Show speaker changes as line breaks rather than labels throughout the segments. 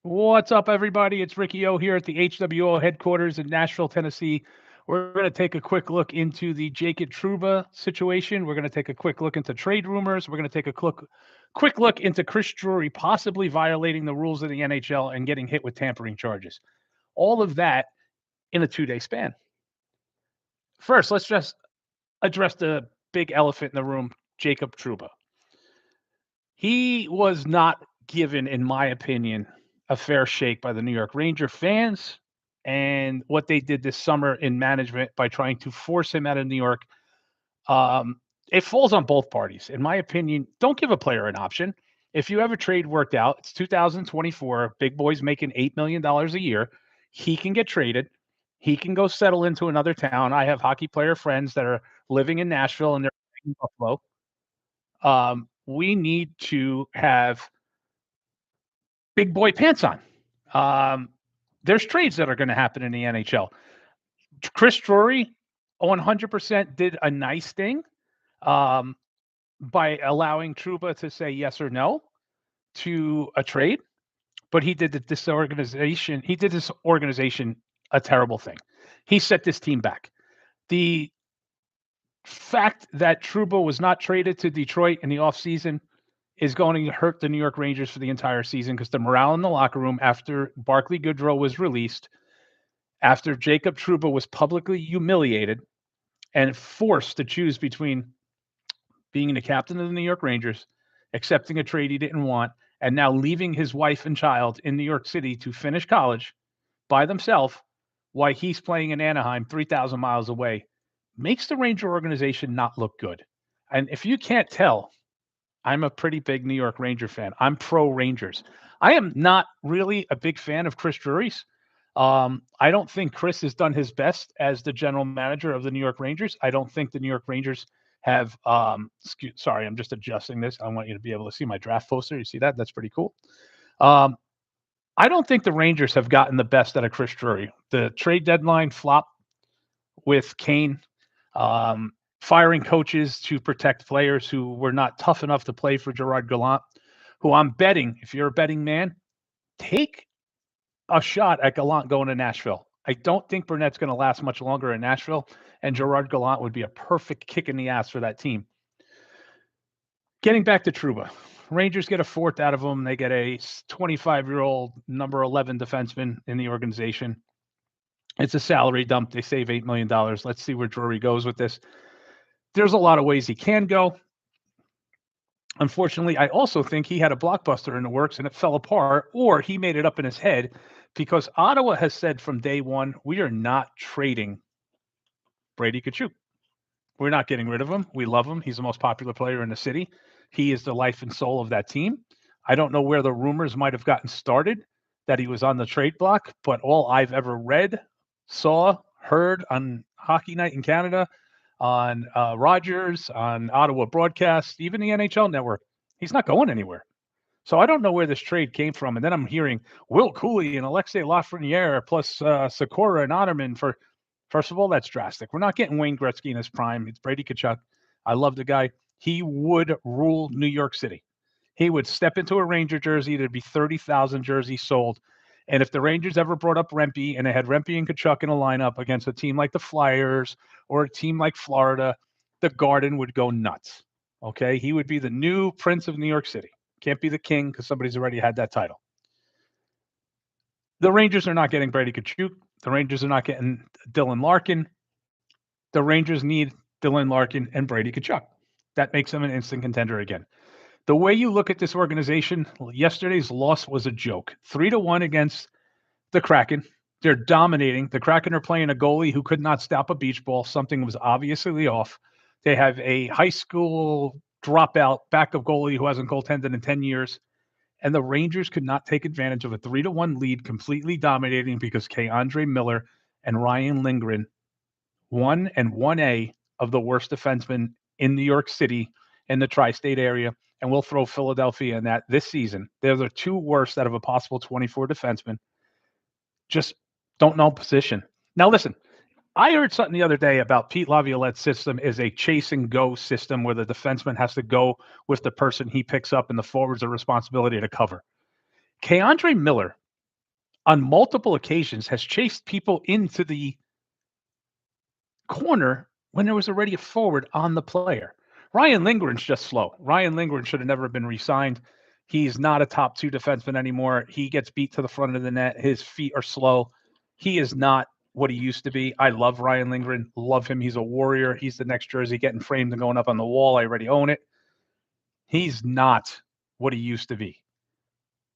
What's up, everybody? It's Ricky O here at the HWO headquarters in Nashville, Tennessee. We're going to take a quick look into the Jacob Trouba situation. We're going to take a quick look into trade rumors. We're going to take a quick look into Chris Drury possibly violating the rules of the NHL and getting hit with tampering charges. All of that in a 2-day span. First, let's just address the big elephant in the room, Jacob Trouba. He was not given, in my opinion, a fair shake by the New York Ranger fans and what they did this summer in management by trying to force him out of New York. Um, it falls on both parties. In my opinion, don't give a player an option. If you have a trade worked out, it's 2024, big boy's making $8 million a year. He can get traded. He can go settle into another town. I have hockey player friends that are living in Nashville and they're in Buffalo. We need to have big boy pants on. Um, there's trades that are going to happen in the NHL. Chris Drury 100% did a nice thing um, by allowing Trouba to say yes or no to a trade, but he did this organization a terrible thing. He set this team back. The fact that Trouba was not traded to Detroit in the offseason is going to hurt the New York Rangers for the entire season because the morale in the locker room after Barclay Goodrow was released, after Jacob Trouba was publicly humiliated and forced to choose between being the captain of the New York Rangers, accepting a trade he didn't want, and now leaving his wife and child in New York City to finish college by themselves while he's playing in Anaheim 3,000 miles away, makes the Ranger organization not look good. And if you can't tell, I'm a pretty big New York Ranger fan. I'm pro Rangers. I am not really a big fan of Chris Drury's. I don't think Chris has done his best as the general manager of the New York Rangers. I don't think the New York Rangers have. Sorry, I'm just adjusting this. I want you to be able to see my draft poster. You see that? That's pretty cool. Um, I don't think the Rangers have gotten the best out of Chris Drury. The trade deadline flop with Kane. Firing coaches to protect players who were not tough enough to play for Gerard Gallant, who I'm betting, if you're a betting man, take a shot at Gallant going to Nashville. I don't think Burnett's going to last much longer in Nashville, and Gerard Gallant would be a perfect kick in the ass for that team. Getting back to Trouba, Rangers get a fourth out of him. They get a 25-year-old number 11 defenseman in the organization. It's a salary dump. They save $8 million. Let's see where Drury goes with this. There's a lot of ways he can go. Unfortunately, I also think he had a blockbuster in the works and it fell apart, or he made it up in his head because Ottawa has said from day one, we are not trading Brady Tkachuk. We're not getting rid of him. We love him. He's the most popular player in the city. He is the life and soul of that team. I don't know where the rumors might have gotten started that he was on the trade block, but all I've ever read, saw, heard on Hockey Night in Canada, on Rogers, on Ottawa broadcast, even the NHL network, he's not going anywhere. So I don't know where this trade came from. And then I'm hearing Will Cooley and Alexei Lafreniere plus Sakura and Otterman for. First of all, that's drastic. We're not getting Wayne Gretzky in his prime. It's Brady Tkachuk. I love the guy. He would rule New York City. He would step into a Ranger jersey. There'd be 30,000 jerseys sold. And if the Rangers ever brought up Rempe and they had Rempe and Tkachuk in a lineup against a team like the Flyers or a team like Florida, the Garden would go nuts. Okay? He would be the new Prince of New York City. Can't be the king because somebody's already had that title. The Rangers are not getting Brady Tkachuk. The Rangers are not getting Dylan Larkin. The Rangers need Dylan Larkin and Brady Tkachuk. That makes them an instant contender again. The way you look at this organization, yesterday's loss was a joke. 3-1 against the Kraken. They're dominating. The Kraken are playing a goalie who could not stop a beach ball. Something was obviously off. They have a high school dropout backup goalie who hasn't goaltended in 10 years. And the Rangers could not take advantage of a 3-1 lead, completely dominating because Andre Miller and Ryan Lindgren, 1 and 1A of the worst defensemen in New York City in the tri-state area, and we'll throw Philadelphia in that this season. They're the two worst out of a possible 24 defensemen. Just don't know position. Now, listen, I heard something the other day about Pete Laviolette's system is a chase and go system where the defenseman has to go with the person he picks up and the forwards a responsibility to cover. Andre Miller on multiple occasions has chased people into the corner when there was already a forward on the player. Ryan Lindgren's just slow. Ryan Lindgren should have never been re-signed. He's not a top 2 defenseman anymore. He gets beat to the front of the net. His feet are slow. He is not what he used to be. I love Ryan Lindgren. Love him. He's a warrior. He's the next jersey getting framed and going up on the wall. I already own it. He's not what he used to be.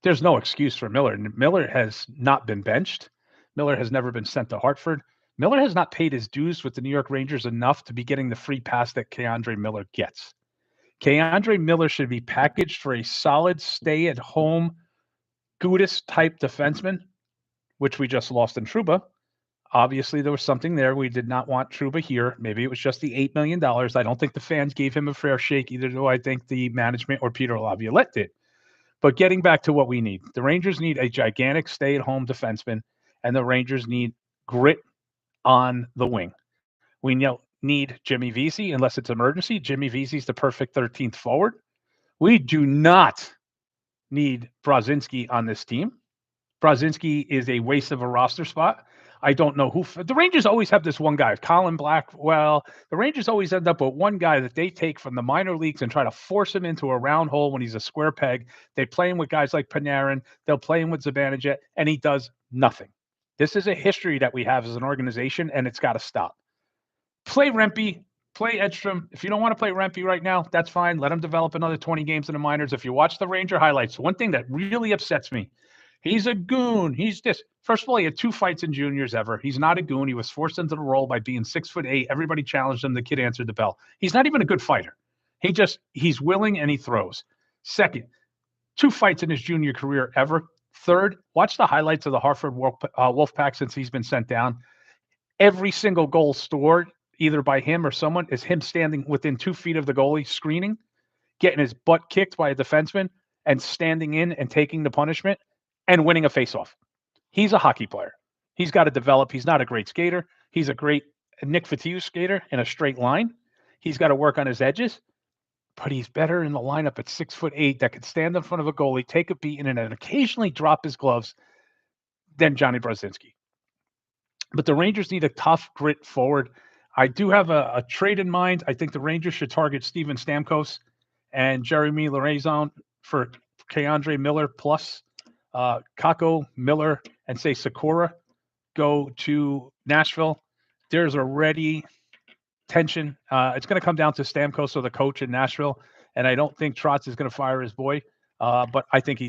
There's no excuse for Miller. Miller has not been benched. Miller has never been sent to Hartford. Miller has not paid his dues with the New York Rangers enough to be getting the free pass that Keandre Miller gets. Keandre Miller should be packaged for a solid stay-at-home Gudis-type defenseman, which we just lost in Trouba. Obviously, there was something there. We did not want Trouba here. Maybe it was just the $8 million. I don't think the fans gave him a fair shake, either do I think the management or Peter Laviolette did. But getting back to what we need, the Rangers need a gigantic stay-at-home defenseman, and the Rangers need grit on the wing. We need Jimmy Vesey unless it's emergency. Jimmy Vesey's the perfect 13th forward. We do not need Brodzinski on this team. Brodzinski is a waste of a roster spot. I don't know who. The Rangers always have this one guy, Colin Blackwell. The Rangers always end up with one guy that they take from the minor leagues and try to force him into a round hole when he's a square peg. They play him with guys like Panarin. They'll play him with Zibanejad, and he does nothing. This is a history that we have as an organization, and it's got to stop. Play Rempe, play Edstrom. If you don't want to play Rempe right now, that's fine. Let him develop another 20 games in the minors. If you watch the Ranger highlights, one thing that really upsets me, he's a goon. He's this. First of all, he had 2 fights in juniors ever. He's not a goon. He was forced into the role by being 6'8". Everybody challenged him. The kid answered the bell. He's not even a good fighter. He's willing and he throws. Second, 2 fights in his junior career ever. Third, watch the highlights of the Hartford Wolfpack since he's been sent down. Every single goal scored, either by him or someone, is him standing within 2 feet of the goalie, screening, getting his butt kicked by a defenseman, and standing in and taking the punishment and winning a faceoff. He's a hockey player. He's got to develop. He's not a great skater. He's a great Nick Fatiou skater in a straight line. He's got to work on his edges, but he's better in the lineup at 6'8" that could stand in front of a goalie, take a beating, and then occasionally drop his gloves than Johnny Brodzinski. But the Rangers need a tough grit forward. I do have a trade in mind. I think the Rangers should target Steven Stamkos and Jeremy Lauzon for Keandre Miller plus Kako, Miller, and say Sakura go to Nashville. There's already tension. It's going to come down to Stamkos or the coach in Nashville, and I don't think Trotz is going to fire his boy. But I think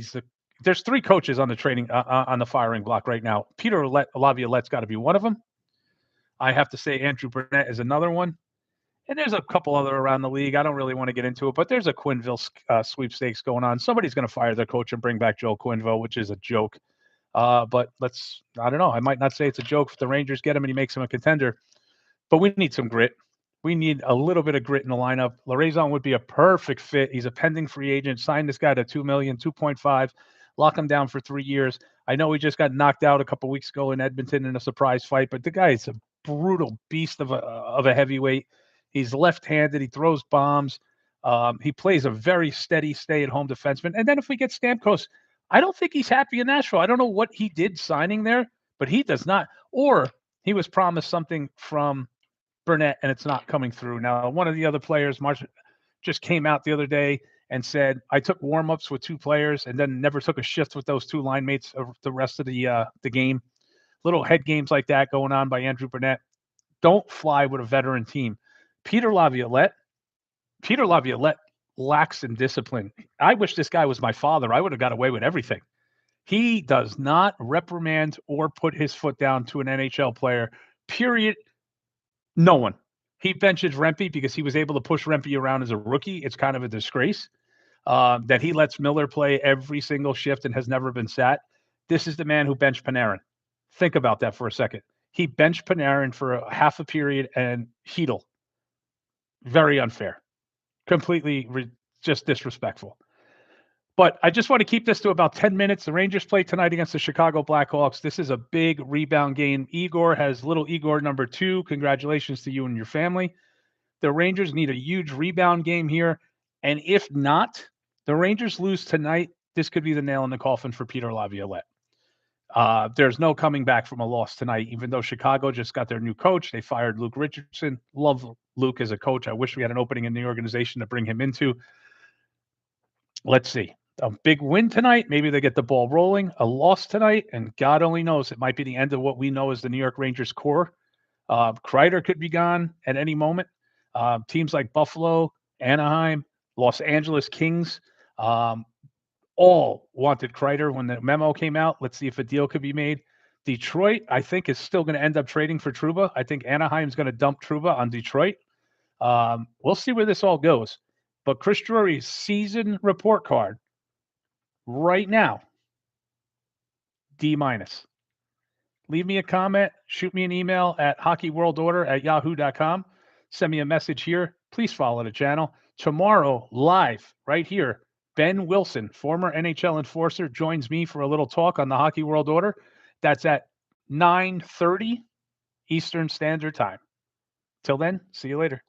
there's 3 coaches on the trading on the firing block right now. Peter Laviolette's got to be one of them. I have to say Andrew Burnett is another one. And there's a couple other around the league. I don't really want to get into it, but there's a Quenneville sweepstakes going on. Somebody's going to fire their coach and bring back Joe Quenneville, which is a joke. But I don't know. I might not say it's a joke if the Rangers get him and he makes him a contender. But we need some grit. We need a little bit of grit in the lineup. Lauzon would be a perfect fit. He's a pending free agent. Sign this guy to $2 million, 2.5. Lock him down for 3 years. I know he just got knocked out a couple weeks ago in Edmonton in a surprise fight, but the guy is a brutal beast of a heavyweight. He's left-handed. He throws bombs. He plays a very steady, stay-at-home defenseman. And then if we get Stamkos, I don't think he's happy in Nashville. I don't know what he did signing there, but he does not. Or he was promised something from Burnett, and it's not coming through. Now, one of the other players, Marsh, just came out the other day and said, I took warm-ups with 2 players and then never took a shift with those 2 line mates the rest of the game. Little head games like that going on by Andrew Burnett. Don't fly with a veteran team. Peter Laviolette lacks in discipline. I wish this guy was my father. I would have got away with everything. He does not reprimand or put his foot down to an NHL player, period. No one. He benches Rempe because he was able to push Rempe around as a rookie. It's kind of a disgrace that he lets Miller play every single shift and has never been sat. This is the man who benched Panarin. Think about that for a second. He benched Panarin for a half a period and Hedl. Very unfair. Completely just disrespectful. But I just want to keep this to about 10 minutes. The Rangers play tonight against the Chicago Blackhawks. This is a big rebound game. Igor has little Igor number 2. Congratulations to you and your family. The Rangers need a huge rebound game here. And if not, the Rangers lose tonight, this could be the nail in the coffin for Peter Laviolette. There's no coming back from a loss tonight, even though Chicago just got their new coach. They fired Luke Richardson. Love Luke as a coach. I wish we had an opening in the organization to bring him into. Let's see. A big win tonight. Maybe they get the ball rolling. A loss tonight, and God only knows it might be the end of what we know as the New York Rangers core. Kreider could be gone at any moment. Teams like Buffalo, Anaheim, Los Angeles Kings, all wanted Kreider when the memo came out. Let's see if a deal could be made. Detroit, I think, is still going to end up trading for Trouba. I think Anaheim's going to dump Trouba on Detroit. We'll see where this all goes. But Chris Drury's season report card right now, D-. Leave me a comment. Shoot me an email at hockeyworldorder@yahoo.com. Send me a message here. Please follow the channel. Tomorrow, live, right here, Ben Wilson, former NHL enforcer, joins me for a little talk on the Hockey World Order. That's at 9:30 Eastern Standard Time. Till then, see you later.